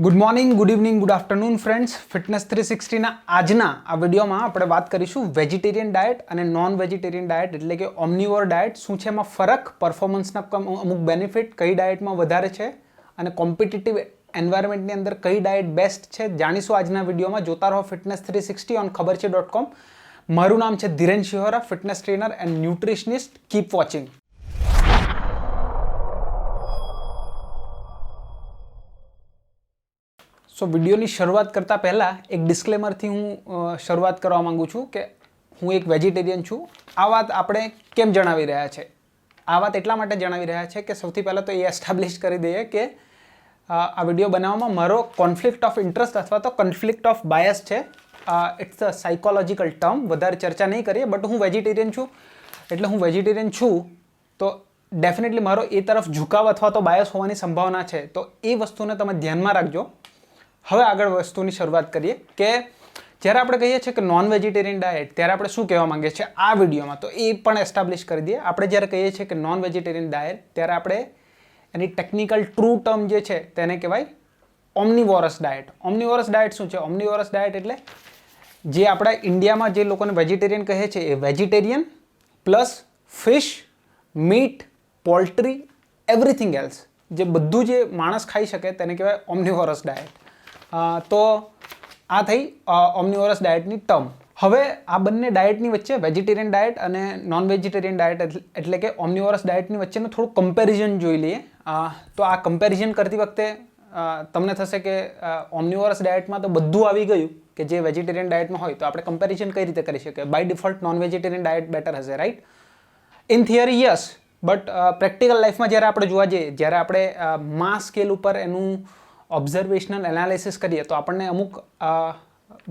Good morning, good evening, good afternoon friends. Fitness 360ના આજના આ વિડીયોમાં આપણે વાત કરીશું વેજીટેરિયન ડાયટ અને નોન વેજીટેરિયન ડાયટ એટલે કે ઓમ્નિવોર ડાયટ શું છે, એમાં ફરક, પરફોર્મન્સના અમુક બેનિફિટ, કઈ ડાયટમાં વધારે છે અને કોમ્પિટિટિવ એન્વાયરમેન્ટની અંદર કઈ ડાયટ બેસ્ટ છે જાણીશું આજના વિડીયોમાં. જોતા રહો ફિટનેસ 360 ઓન ખબરછે.com. મારું નામ છે Dhiren Shihora, fitness trainer and nutritionist. Keep watching. So વિડીયોની શરૂઆત કરતાં પહેલાં એક ડિસ્ક્લેમરથી હું શરૂઆત કરવા માગું છું કે હું એક વેજીટેરિયન છું. આ વાત આપણે કેમ જણાવી રહ્યા છે? આ વાત એટલા માટે જણાવી રહ્યા છે કે સૌથી પહેલાં તો એ એસ્ટાબ્લિશ કરી દઈએ કે આ વિડીયો બનાવવામાં મારો કોન્ફ્લિક્ટ ઓફ ઇન્ટરેસ્ટ અથવા તો કન્ફ્લિક્ટ ઓફ બાયસ છે. ઇટ્સ અ સાયકોલોજીકલ ટર્મ, વધારે ચર્ચા નહીં કરીએ. બટ હું વેજીટેરિયન છું એટલે હું વેજીટેરિયન છું તો ડેફિનેટલી મારો એ તરફ ઝુકાવ અથવા તો બાયસ હોવાની સંભાવના છે. તો એ વસ્તુને તમે ધ્યાનમાં રાખજો. હવે આગળ વસ્તુની શરૂઆત કરીએ કે જ્યારે આપણે કહીએ છીએ કે નોન વેજીટેરિયન ડાયટ ત્યારે આપણે શું કહેવા માંગીએ છીએ આ વિડીયોમાં, તો એ પણ એસ્ટાબ્લિશ કરી દઈએ. આપણે જ્યારે કહીએ છીએ કે નોન વેજીટેરિયન ડાયટ ત્યારે આપણે એની ટેકનિકલ ટ્રુ ટર્મ જે છે તેને કહેવાય ઓમ્નિવોરસ ડાયટ. ઓમ્નિવોરસ ડાયટ શું છે? ઓમ્નિવોરસ ડાયટ એટલે જે આપણા ઇન્ડિયામાં જે લોકોને વેજીટેરિયન કહે છે એ vegetarian plus fish, meat, poultry, everything else, જે બધું જે માણસ ખાઈ શકે તેને કહેવાય ઓમ્નિવોરસ ડાયટ. તો આ થઈ ઓમ્નિવોરસ ડાયટની ટર્મ. હવે આ બંને ડાયટની વચ્ચે વેજીટેરિયન ડાયટ અને નોન વેજીટેરિયન ડાયટ એટલે કે ઓમ્નિવોરસ ડાયટની વચ્ચેનું થોડું કમ્પેરિઝન જોઈ લઈએ. તો આ કમ્પેરિઝન કરતી વખતે તમને થશે કે ઓમ્નિવોરસ ડાયટમાં તો બધું આવી ગયું કે જે વેજીટેરિયન ડાયટમાં હોય, તો આપણે કમ્પેરિઝન કઈ રીતે કરી શકીએ? By default non vegetarian diet better હશે, right? In theory yes, but practical લાઈફમાં જ્યારે આપણે જોવા જઈએ, જ્યારે આપણે માસ સ્કેલ ઉપર એનું ઓબ્ઝર્વેશનલ એનાલિસિસ કરીએ તો આપણને અમુક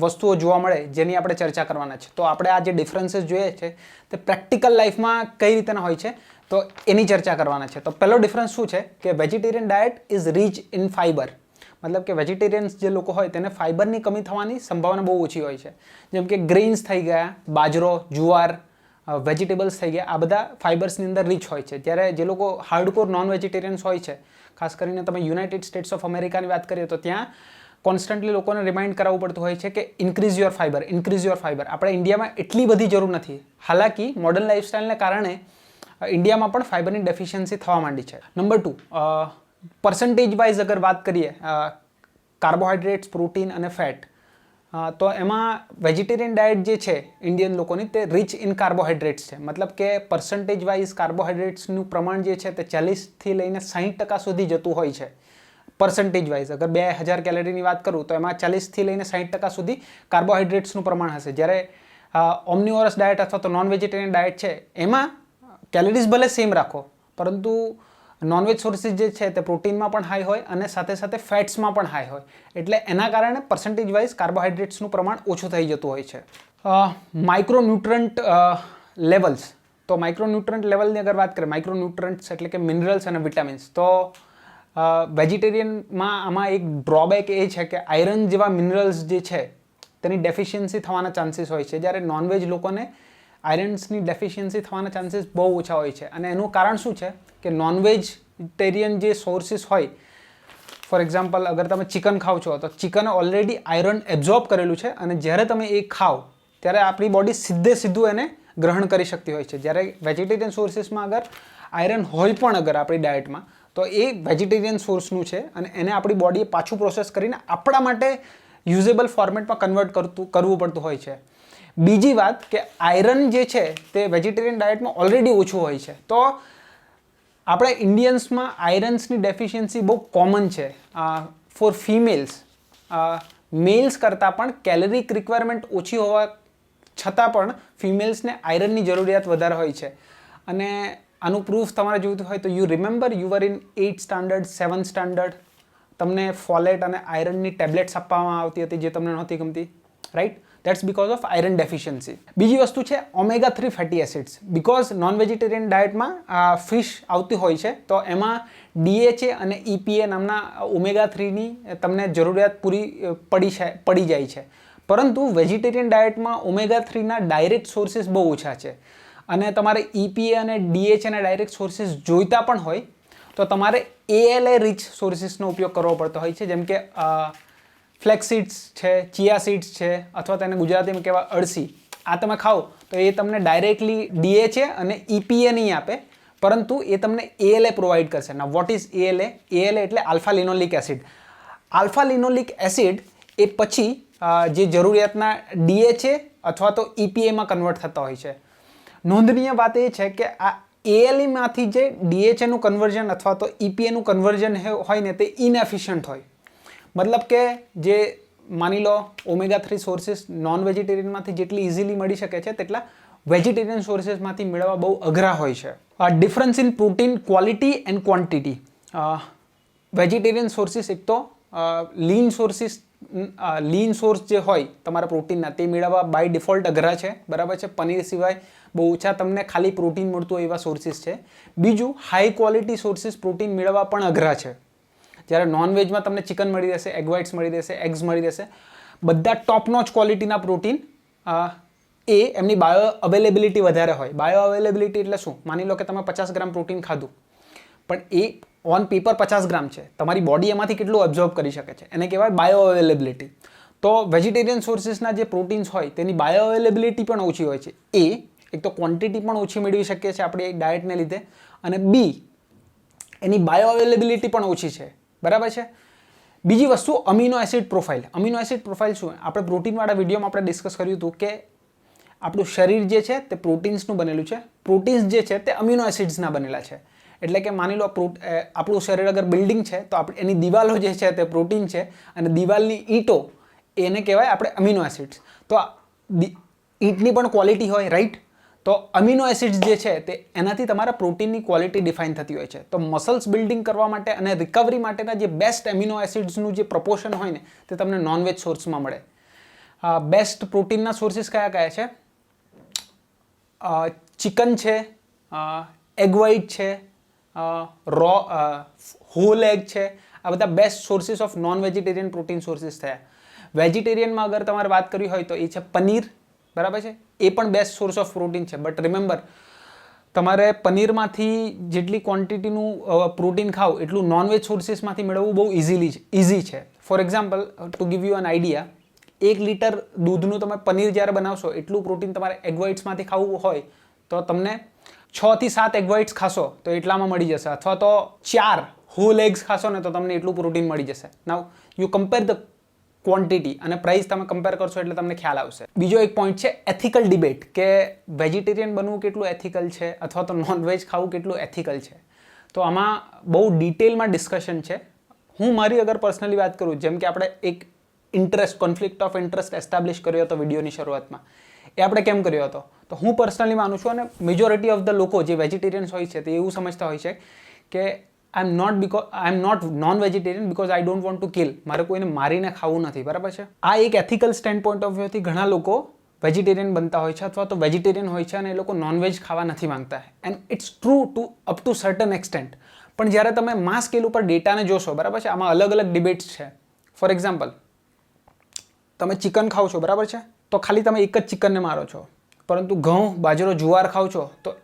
વસ્તુઓ જોવા મળે જેની આપણે ચર્ચા કરવાના છે. તો આપણે આ જે ડિફરન્સીસ જોઈએ છે તે પ્રેક્ટિકલ લાઈફમાં કઈ રીતના હોય છે તો એની ચર્ચા કરવાના છે. તો પહેલો ડિફરન્સ શું છે કે vegetarian diet is rich in fibre. મતલબ કે વેજીટેરિયન્સ જે લોકો હોય તેને ફાઈબરની કમી થવાની સંભાવના બહુ ઓછી હોય છે. જેમ કે ગ્રેઇન્સ થઈ ગયા, બાજરો, જુવાર, વેજીટેબલ્સ થઈ ગયા, આ બધા ફાઈબર્સની અંદર રીચ હોય છે. જ્યારે જે લોકો હાર્ડકોર નોન વેજીટેરિયન્સ હોય છે, ખાસ કરીને તમે યુનાઇટેડ સ્ટેટ્સ ઓફ અમેરિકાની વાત કરીએ તો ત્યાં કોન્સ્ટન્ટલી લોકોને રિમાઇન્ડ કરાવવું પડતું હોય છે કે increase your fibre, increase your fibre. આપણે ઇન્ડિયામાં એટલી બધી જરૂર નથી. હાલાકી મોડર્ન લાઇફસ્ટાઇલને કારણે ઇન્ડિયામાં પણ ફાઈબરની ડેફિશિયન્સી થવા માંડી છે. નંબર 2, પર્સન્ટેજ વાઇઝ અગર વાત કરીએ કાર્બોહાઈડ્રેટ્સ, પ્રોટીન અને ફેટ, તો એમાં વેજીટેરિયન ડાયટ જે છે ઇન્ડિયન લોકોની તે રીચ ઇન કાર્બોહાઈડ્રેટ્સ છે. મતલબ કે પર્સન્ટેજ વાઇઝ કાર્બોહાઈડ્રેટ્સનું પ્રમાણ જે છે તે 40થી લઈને 60% સુધી જતું હોય છે. પર્સન્ટેજ વાઇઝ અગર 2000 કેલરીની વાત કરું તો એમાં 40થી લઈને 60% સુધી કાર્બોહાઈડ્રેટ્સનું પ્રમાણ હશે. જ્યારે ઓમ્નિવોરસ ડાયટ અથવા તો નોન વેજીટેરિયન ડાયટ છે એમાં કેલરીઝ ભલે સેમ રાખો પરંતુ નોનવેજ સોર્સિસ જે છે તે પ્રોટીનમાં પણ હાઈ હોય અને સાથે સાથે ફેટ્સમાં પણ હાઈ હોય. એટલે એના કારણે પર્સન્ટેજ વાઇઝ કાર્બોહાઈડ્રેટ્સનું પ્રમાણ ઓછું થઈ જતું હોય છે. માઇક્રોન્યુટ્રન્ટ લેવલ્સ, તો માઇક્રોન્યુટ્રન્ટ લેવલની અગર વાત કરીએ, માઇક્રોન્યુટ્રન્ટ્સ એટલે કે મિનરલ્સ અને વિટામિન્સ, તો વેજીટેરિયનમાં આમાં એક ડ્રોબેક એ છે કે આયરન જેવા મિનરલ્સ જે છે તેની ડેફિશિયન્સી થવાના ચાન્સીસ હોય છે. જ્યારે નોનવેજ લોકોને આયરન્સની ડેફિશિયન્સી થવાના ચાન્સીસ બહુ ઓછા હોય છે. અને એનું કારણ શું છે કે નોનવેજીટેરિયન જે સોર્સિસ હોય, ફોર એક્ઝામ્પલ અગર તમે ચિકન ખાઓ છો તો ચિકને ઓલરેડી આયરન એબ્ઝોર્બ કરેલું છે અને જ્યારે તમે એ ખાઓ ત્યારે આપણી બોડી સીધું એને ગ્રહણ કરી શકતી હોય છે. જ્યારે વેજીટેરિયન સોર્સિસમાં અગર આયરન હોય પણ અગર આપણી ડાયટમાં તો એ વેજીટેરિયન સોર્સનું છે અને એને આપણી બોડીએ પાછું પ્રોસેસ કરીને આપણા માટે યુઝેબલ ફોર્મેટમાં કન્વર્ટ કરવું પડતું હોય છે. બીજી વાત કે આયરન જે છે તે વેજીટેરિયન ડાયટમાં ઓલરેડી ઓછું હોય છે. તો આપણે ઇન્ડિયન્સમાં આયરન્સની ડેફિશિયન્સી બહુ કોમન છે. ફોર ફિમેલ્સ, મેલ્સ કરતાં પણ કેલરીક રિક્વાયરમેન્ટ ઓછી હોવા છતાં પણ ફિમેલ્સને આયરનની જરૂરિયાત વધારે હોય છે. અને આનું પ્રૂફ તમારે જોઈતું હોય તો you remember you var in 8th standard, 7th standard, તમને ફોલેટ અને આયરનની ટેબ્લેટ્સ આપવામાં આવતી હતી જે તમને નહોતી ગમતી, right? That's because of iron deficiency. બીજી વસ્તુ છે omega-3 fatty acids. Because non vegetarian ડાયટમાં ફિશ આવતી હોય છે તો એમાં DHA અને EPA નામના omega-3ની તમને જરૂરિયાત પૂરી પડી જાય છે. પરંતુ વેજીટેરિયન ડાયટમાં omega-3ના ડાયરેક્ટ સોર્સિસ બહુ ઓછા છે અને તમારે EPA અને DHAના ડાયરેક્ટ સોર્સિસ જોઈતા પણ હોય તો તમારે ALA રીચ સોર્સિસનો ઉપયોગ કરવો પડતો હોય છે, જેમ કે ફ્લેક્સ સીડ્સ છે, ચિયા સીડ્સ છે, અથવા તેને ગુજરાતીમાં કહેવાય અળસી. આ તમે ખાઓ તો એ તમને ડાયરેક્ટલી DHA અને EPA નહીં આપે, પરંતુ એ તમને ALA પ્રોવાઈડ કરશે. ના વોટ ઇઝ ALA? ALA એટલે alpha linoleic acid. Alpha linoleic acid એ પછી જે જરૂરિયાતના DHA અથવા તો EPAમાં કન્વર્ટ થતા હોય છે. નોંધનીય વાત એ છે કે આ ALEમાંથી જે DHAનું કન્વર્ઝન અથવા તો EPAનું કન્વર્ઝન હોય ને તે ઇનએફિશિયન્ટ હોય. મતલબ કે જે માની લો omega-3 સોર્સિસ નોન વેજીટેરિયનમાંથી જેટલી ઇઝીલી મળી શકે છે તેટલા વેજીટેરિયન સોર્સિસમાંથી મેળવવા બહુ અઘરા હોય છે. Difference in protein quality and quantity. Vegetarian sources એક તો લીન સોર્સ જે હોય તમારા પ્રોટીનના તે મેળવવા બાય ડિફોલ્ટ અઘરા છે, બરાબર છે. પનીર સિવાય બહુ ઓછા તમને ખાલી પ્રોટીન મળતું હોય એવા સોર્સિસ છે. બીજું, હાઈ ક્વોલિટી સોર્સિસ પ્રોટીન મેળવવા પણ અઘરા છે. જ્યારે નોનવેજમાં તમને ચિકન મળી રહેશે, એગ વ્હાઇટ્સ મળી રહેશે, એગ્સ મળી રહેશે, બધા ટોપ નોચ ક્વોલિટીના પ્રોટીન એ એમની બાયો અવેલેબિલિટી વધારે હોય. બાયો અવેલેબિલિટી એટલે શું? માની લો કે તમે 50 ગ્રામ પ્રોટીન ખાધું, પણ એ ઓન પેપર 50 ગ્રામ છે, તમારી બોડી એમાંથી કેટલું એબ્ઝોર્બ કરી શકે છે એને કહેવાય બાયો અવેલેબિલિટી. તો વેજીટેરિયન સોર્સિસના જે પ્રોટીન્સ હોય તેની બાયો અવેલેબિલિટી પણ ઓછી હોય છે. એક તો ક્વોન્ટિટી પણ ઓછી મેળવી શકીએ છીએ આપણી ડાયટને લીધે, અને બી એની બાયો અવેલેબિલિટી પણ ઓછી છે, બરાબર છે. બીજી વસ્તુ amino acid profile. Amino acid profile શું? આપણે પ્રોટીનવાળા વિડીયોમાં આપણે ડિસ્કસ કર્યું હતું કે આપણું શરીર જે છે તે પ્રોટીન્સનું બનેલું છે. પ્રોટીન્સ જે છે તે અમીનો એસિડ્સના બનેલા છે. એટલે કે માની લો આપણું શરીર અગર બિલ્ડિંગ છે તો એની દિવાલો જે છે તે પ્રોટીન છે, અને દિવાલની ઈંટો એને કહેવાય આપણે અમીનો એસિડ્સ. તો ઈંટની પણ ક્વોલિટી હોય, રાઈટ? તો અમીનો એસિડ્સ જે છે તે એનાથી તમારા પ્રોટીનની ક્વોલિટી ડિફાઇન થતી હોય છે. તો મસલ્સ બિલ્ડિંગ કરવા માટે અને રિકવરી માટેના જે બેસ્ટ એમિનો એસિડ્સનું જે પ્રપોર્શન હોય ને તે તમને નોનવેજ સોર્સમાં મળે. બેસ્ટ પ્રોટીનના સોર્સિસ કયા કયા છે? ચિકન છે, એગ વ્હાઇટ છે, હોલ એગ છે. આ બધા best sources of non vegetarian protein sources થયા. વેજીટેરિયનમાં અગર તમારે વાત કરવી હોય તો એ છે પનીર, બરાબર છે. એ પણ બેસ્ટ સોર્સ ઓફ પ્રોટીન છે. બટ રિમેમ્બર, તમારે પનીરમાંથી જેટલી ક્વોન્ટિટીનું પ્રોટીન ખાવ એટલું નોનવેજ સોર્સિસમાંથી મેળવવું બહુ ઇઝી છે. For example, to give U an idea, 1 litre દૂધનું તમે પનીર જ્યારે બનાવશો એટલું પ્રોટીન તમારે એગ વ્હાઇટ્સમાંથી ખાવું હોય તો તમને 6 થી 7 એગ વ્હાઇટ્સ ખાશો તો એટલામાં મળી જશે, અથવા તો 4 હોલ એગ્સ ખાશો ને તો તમને એટલું પ્રોટીન મળી જશે. નાઉ યુ કમ્પેર ધ ક્વોન્ટિટી અને પ્રાઇસ તમે કમ્પેર કરશો એટલે તમને ખ્યાલ આવશે. બીજો એક પોઈન્ટ છે એથિકલ ડિબેટ, કે વેજીટેરિયન બનવું કેટલું એથિકલ છે અથવા તો નોનવેજ ખાવું કેટલું એથિકલ છે. તો આમાં બહુ ડિટેલમાં ડિસ્કશન છે. હું મારી અગર પર્સનલી વાત કરું, જેમ કે આપણે એક કોન્ફ્લિક્ટ ઓફ ઇન્ટરેસ્ટ એસ્ટાબ્લિશ કર્યો હતો વિડીયોની શરૂઆતમાં, એ આપણે કેમ કર્યો હતો? તો હું પર્સનલી માનું છું, અને મેજોરિટી ઓફ ધ લોકો જે વેજીટેરિયન્સ હોય છે તે એવું સમજતા હોય છે કે I am not non vegetarian because I don't want to kill. મારે કોઈને મારીને ખાવું નથી, બરાબર છે. આ એક એથિકલ સ્ટેન્ડ પોઈન્ટ ઓફ વ્યૂથી ઘણા લોકો વેજીટેરિયન બનતા હોય છે અથવા તો વેજીટેરિયન હોય છે અને એ લોકો નોનવેજ ખાવા નથી માંગતા. And it's true up to certain extent. પણ જ્યારે તમે માસ સ્કેલ ઉપર ડેટાને જોશો, બરાબર છે, આમાં અલગ અલગ ડિબેટ્સ છે. ફોર એક્ઝામ્પલ, તમે ચિકન ખાઓ છો, બરાબર છે, તો ખાલી તમે એક જ ચિકનને મારો છો. પરંતુ ઘઉં, બાજરો, જુવાર ખાઓ છો તો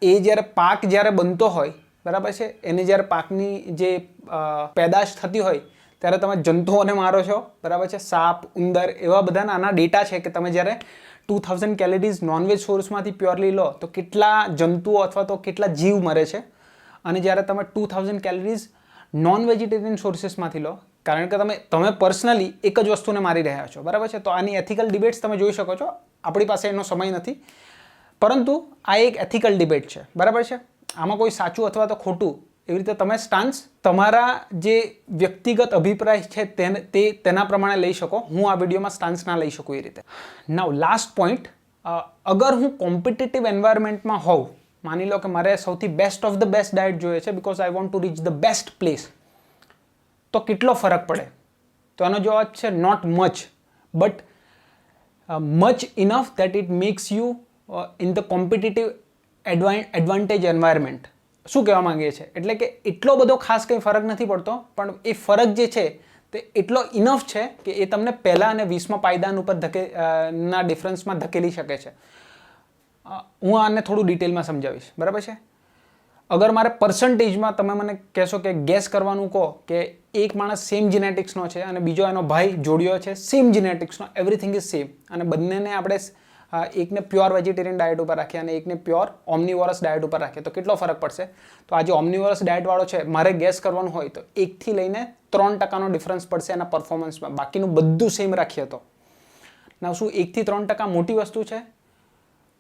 એ જ્યારે પાક જ્યારે બનતો હોય, બરાબર છે, એને જ્યારે પાકની જે પેદાશ થતી હોય ત્યારે તમે જંતુઓને મારો છો, બરાબર છે. સાપ, ઉંદર, એવા બધા નાના ડેટા છે કે તમે જ્યારે 2000 કેલરીઝ નોનવેજ સોર્સમાંથી પ્યોરલી લો તો કેટલા જંતુઓ અથવા તો કેટલા જીવ મરે છે, અને જ્યારે તમે 2000 કેલરીઝ નોન વેજીટેરિયન સોર્સિસમાંથી લો, કારણ કે તમે પર્સનલી એક જ વસ્તુને મારી રહ્યા છો, બરાબર છે. તો આની એથિકલ ડિબેટ્સ તમે જોઈ શકો છો. આપણી પાસે એનો સમય નથી, પરંતુ આ એક એથિકલ ડિબેટ છે, બરાબર છે. આમાં કોઈ સાચું અથવા તો ખોટું એવી રીતે તમે સ્ટાન્સ તમારા જે વ્યક્તિગત અભિપ્રાય છે તેના પ્રમાણે લઈ શકો. હું આ વિડીયોમાં સ્ટાન્સ ના લઈ શકું એ રીતે. નાઉ લાસ્ટ પોઈન્ટ, અગર હું કોમ્પિટિટિવ એન્વાયરમેન્ટમાં હોઉં, માની લો કે મારે સૌથી best of the best diet જોઈએ છે because I want to reach the best place, તો કેટલો ફરક પડે? તો એનો જવાબ છે not much, but much enough that it makes you in the competitive advantage environment. શું કહેવા માંગીએ છીએ? એટલે કે એટલો બધો ખાસ કંઈ ફરક નથી પડતો, પણ એ ફરક જે છે તે એટલો ઇનફ છે કે એ તમને પહેલાં અને 20મા પાયદાન ઉપર ના ડિફરન્સમાં ધકેલી શકે છે. હું આને થોડું ડિટેલમાં સમજાવીશ, બરાબર છે. અગર મારે પર્સન્ટેજમાં તમે મને કહેશો કે ગેસ કરવાનું કહો કે એક માણસ સેમ જીનેટિક્સનો છે અને બીજો એનો ભાઈ જોડ્યો છે સેમ જીનેટિક્સનો, એવરીથિંગ ઇઝ સેમ, અને બંનેને આપણે એકને પ્યોર વેજીટેરિયન ડાયટ ઉપર રાખીએ અને એકને પ્યોર ઓમ્નિવોરસ ડાયટ ઉપર રાખીએ તો કેટલો ફરક પડશે? તો આ જે ઓમ્નિવોરસ ડાયટવાળો છે, મારે ગેસ કરવાનું હોય તો 1થી લઈને 3% ડિફરન્સ પડશે એના પરફોર્મન્સમાં, બાકીનું બધું સેમ રાખીએ તો. ના શું 1થી 3% મોટી વસ્તુ છે?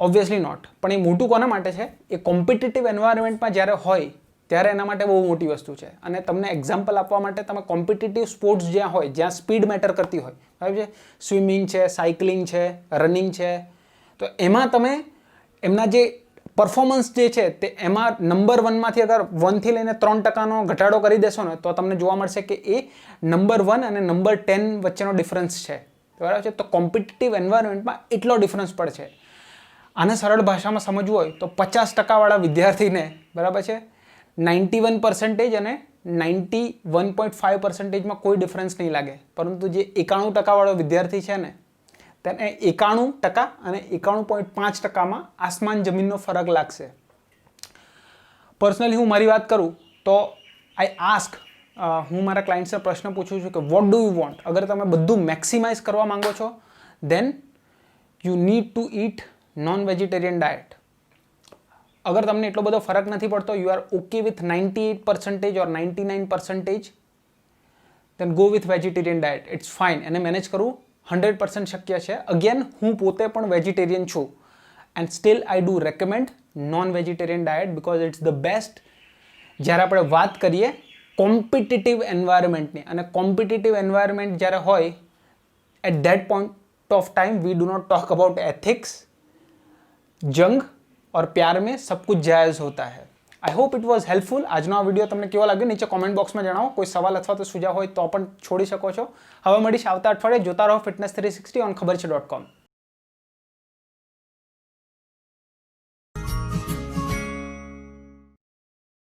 Obviously not. પણ એ મોટું કોના માટે છે? એ કોમ્પિટિટિવ એન્વાયરમેન્ટમાં જ્યારે હોય ત્યારે એના માટે બહુ મોટી વસ્તુ છે. અને તમને એક્ઝામ્પલ આપવા માટે તમે કોમ્પિટિટિવ સ્પોર્ટ્સ જ્યાં હોય, જ્યાં સ્પીડ મેટર કરતી હોય, બરાબર છે, સ્વિમિંગ છે, સાયકલિંગ છે, રનિંગ છે, તો એમાં તમે એમના જે પરફોર્મન્સ જે છે તે એમાં નંબર 1માંથી અગર 1થી લઈને 3%નો ઘટાડો કરી દેશો ને તો તમને જોવા મળશે કે એ નંબર 1 અને નંબર 10 વચ્ચેનો ડિફરન્સ છે, બરાબર છે. તો કોમ્પિટિટિવ એન્વાયરમેન્ટમાં એટલો ડિફરન્સ પડે છે. આને સરળ ભાષામાં સમજવું હોય તો 50% વાળા વિદ્યાર્થીને, બરાબર છે, 91% અને 91.5%માં કોઈ ડિફરન્સ નહીં લાગે, પરંતુ જે 91% વાળો વિદ્યાર્થી છે ને તેને 91% અને 91.5%માં આસમાન જમીનનો ફરક લાગશે. પર્સનલી હું મારી વાત કરું તો આઈ આસ્ક, હું મારા ક્લાયન્ટ્સને પ્રશ્ન પૂછું છું કે વોટ ડુ યુ વોન્ટ? અગર તમે બધું મેક્સિમાઇઝ કરવા માંગો છો then you need to eat non vegetarian diet. અગર તમને એટલો બધો ફરક નથી પડતો, you are okay with 98% or 99%, then go with vegetarian diet. It's fine. એને મેનેજ કરવું 100% શક્ય છે. અગેન હું પોતે પણ વેજીટેરિયન છું and still I do recommend non vegetarian diet because it's the best. જ્યારે આપણે વાત કરીએ કોમ્પિટિટિવ એન્વાયરમેન્ટની, અને કોમ્પિટિટિવ એન્વાયરમેન્ટ જ્યારે હોય at that point of time we do not talk about ethics, જંગ और प्यार में सब कुछ जायज़ होता है. I hope it was helpful. આજનો આ વિડીયો તમને કેવો લાગ્યો નીચે કોમેન્ટ બોક્સમાં જણાવો. કોઈ સવાલ અથવા તો સુઝાવ હોય તો પણ છોડી શકો છો. હવે મળીશ આવતા અઠવાડિયે. જોતા રહો Fitness 360 on ખબર છે .com.